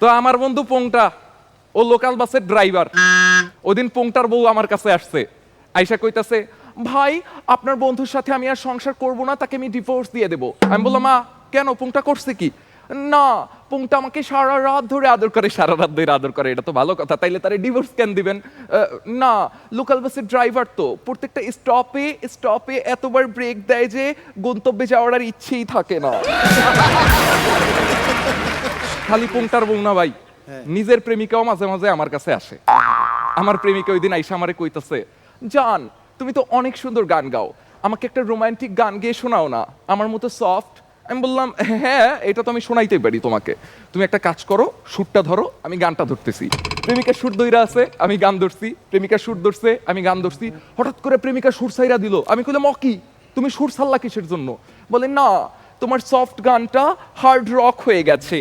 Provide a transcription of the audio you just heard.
তো আমার বন্ধু পোংটা, ও লোকাল বাসের ড্রাইভার। ওদিন পোংটার বউ আমার কাছে আসছে, আইসা কইতাছে, ভাই আপনার বন্ধুর সাথে আমি আর সংসার করব না, তাকে আমি ডিভোর্স দিয়ে দেবো। আমি বললাম, মা কেন, পোংটা করছে কি? না, পোংটা আমাকে সারা রাত ধরে আদর করে, সারা রাত ধরে আদর করে, এটা তো ভালো কথা, তাইলে তারে ডিভোর্স কেন দিবেন? না, লোকাল বাসের ড্রাইভার তো প্রত্যেকটা স্টপে স্টপে এতবার ব্রেক দেয় যে গন্তব্যে যাওয়ার আর ইচ্ছেই থাকে না। খালি পোংটার বউ না ভাই, নিজের প্রেমিকাও মাঝে মাঝে আমার কাছে আসে। আমার প্রেমিকা ওই দিন আইসা আমারে কইতাছে, জান তুমি তো অনেক সুন্দর গান গাও, আমাকে একটা রোমান্টিক গান গেয়ে শোনাও না, আমার মতো সফট। আমি বললাম, হ্যাঁ এটা তো আমি শোনাইতেই পারি তোমাকে, তুমি একটা কাজ করো, সুরটা ধরো, আমি গানটা ধরতেছি। প্রেমিকা সুর ধইরা আছে, আমি গান ধরছি, প্রেমিকা সুর ধরছে, আমি গান ধরছি। হঠাৎ করে প্রেমিকা সুর ছাইরা দিল। আমি কইলাম, কি তুমি সুর ছাড়লা কিসের জন্য? বলে, না তোমার সফট গানটা হার্ড রক হয়ে গেছে।